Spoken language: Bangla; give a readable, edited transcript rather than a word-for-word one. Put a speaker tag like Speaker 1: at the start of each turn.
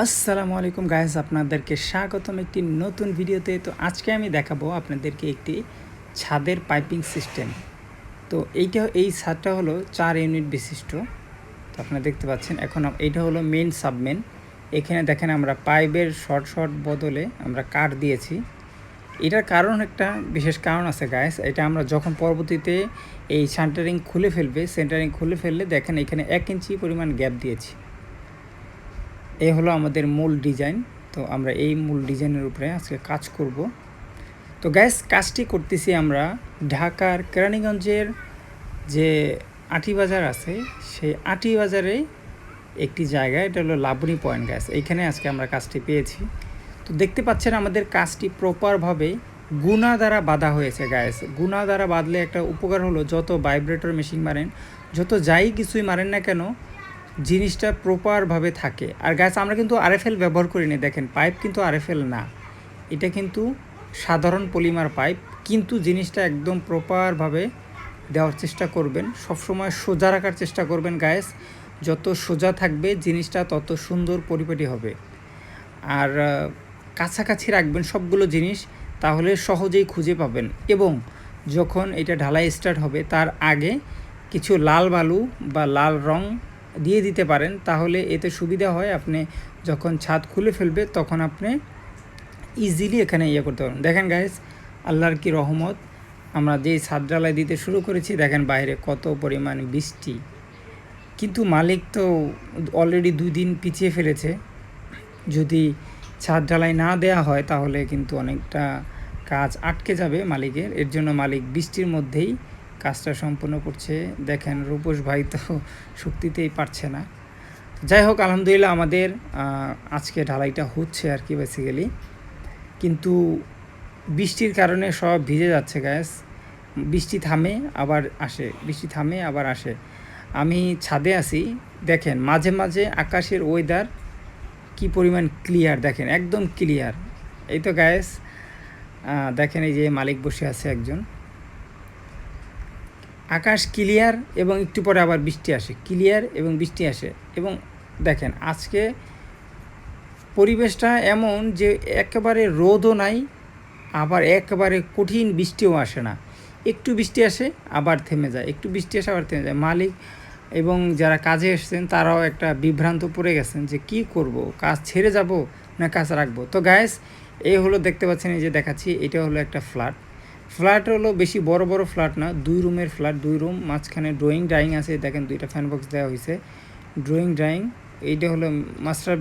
Speaker 1: আসসালামু আলাইকুম গাইস, আপনাদেরকে স্বাগতম একটি নতুন ভিডিওতে। তো আজকে আমি দেখাবো আপনাদেরকে একটি ছাদের পাইপিং সিস্টেম। তো এই ছাদটা হলো 4 ইউনিট বিশিষ্ট। তো আপনারা দেখতে পাচ্ছেন এখন এইটা হলো মেন সাবমেন। এখানে দেখেন আমরা পাইপের শর্ট বদলে আমরা কাট দিয়েছি। এটার কারণ একটা বিশেষ কারণ আছে গাইস। এটা আমরা যখন পরবর্তীতে এই সেন্টারিং খুলে ফেললে দেখেন এখানে 1 ইঞ্চি পরিমাণ গ্যাপ দিয়েছি। এই হলো আমাদের মূল ডিজাইন। তো আমরা এই মূল ডিজাইনের উপরে আজকে কাজ করব। তো গ্যাস কাজটি করতেছি আমরা ঢাকার কেরানীগঞ্জের যে আটি বাজার আছে, সেই আটি বাজারে একটি জায়গা, এটা হলো লাবণী পয়েন্ট গ্যাস। এইখানে আজকে আমরা কাজটি পেয়েছি। তো দেখতে পাচ্ছেন আমাদের কাজটি প্রপারভাবে গুণা দ্বারা বাঁধা হয়েছে গ্যাস। গুণা দ্বারা বাঁধলে একটা উপকার হলো, যত ভাইব্রেটর মেশিন মারেন, যত যাই কিছুই মারেন না কেন, জিনিসটা প্রপারভাবে থাকে। আর গ্যাস আমরা কিন্তু আরএফএল ব্যবহার করি না। দেখেন পাইপ কিন্তু আরএফএল না, এটা কিন্তু সাধারণ পলিমার পাইপ। কিন্তু জিনিসটা একদম প্রপারভাবে দেওয়ার চেষ্টা করবেন, সবসময় সোজা রাখার চেষ্টা করবেন গ্যাস। যত সোজা থাকবে জিনিসটা তত সুন্দর পরিপাটি হবে। আর কাছাকাছি রাখবেন সবগুলো জিনিস, তাহলে সহজেই খুঁজে পাবেন। এবং যখন এটা ঢালাই স্টার্ট হবে তার আগে কিছু লাল বালু বা লাল রং দিয়ে দিতে পারেন, তাহলে এতে সুবিধা হয়। আপনি যখন ছাদ খুলে ফেলবে তখন আপনি ইজিলি এখানে করতে পারেন। দেখেন গাইস, আল্লাহর কি রহমত, আমরা যেই ছাদ ঢালাই দিতে শুরু করেছি দেখেন বাইরে কত পরিমাণ বৃষ্টি। কিন্তু মালিক তো অলরেডি 2 দিন পিছিয়ে ফেলেছে। যদি ছাদ ঢালাই না দেওয়া হয় তাহলে কিন্তু অনেকটা কাজ আটকে যাবে মালিকের। এর জন্য মালিক বৃষ্টির মধ্যেই কাজটা সম্পূর্ণ করছে। দেখেন রূপস ভাই তো শক্তিতেই পারছে না। যাই হোক, আলহামদুলিল্লাহ আমাদের আজকে ঢালাইটা হচ্ছে আর কি বেসিক্যালি। কিন্তু বৃষ্টির কারণে সব ভিজে যাচ্ছে গ্যাস। বৃষ্টি থামে আবার আসে, বৃষ্টি থামে আবার আসে। আমি ছাদে আছি, দেখেন মাঝে মাঝে আকাশের ওয়েদার কি পরিমাণ ক্লিয়ার, দেখেন একদম ক্লিয়ার। এই তো গ্যাস দেখেন, এই যে মালিক বসে আছে একজন। আকাশ ক্লিয়ার এবং একটু পরে আবার বৃষ্টি আসে, ক্লিয়ার এবং বৃষ্টি আসে। এবং দেখেন আজকে পরিবেশটা এমন যে একেবারে রোদও নাই, আবার একেবারে কঠিন বৃষ্টিও আসে না। একটু বৃষ্টি আসে আবার থেমে যায়, একটু বৃষ্টি আসে আবার থেমে যায়। মালিক এবং যারা কাজে এসেছেন তারাও একটা বিভ্রান্ত পড়ে গেছেন যে কি করব, কাজ ছেড়ে যাব না কাজ রাখবো। তো গ্যাস এই হলো, দেখতে পাচ্ছেন এই যে দেখাচ্ছি, এটা হলো একটা ফ্ল্যাট হলো বেশি বড় ফ্ল্যাট না, 2 রুমের ফ্ল্যাট। 2 রুম, মাঝখানে ড্রয়িং আছে, দেখেন 2টা ফ্যান বক্স দেওয়া হয়েছে, ড্রয়িং। এইটা হলো মাস্টার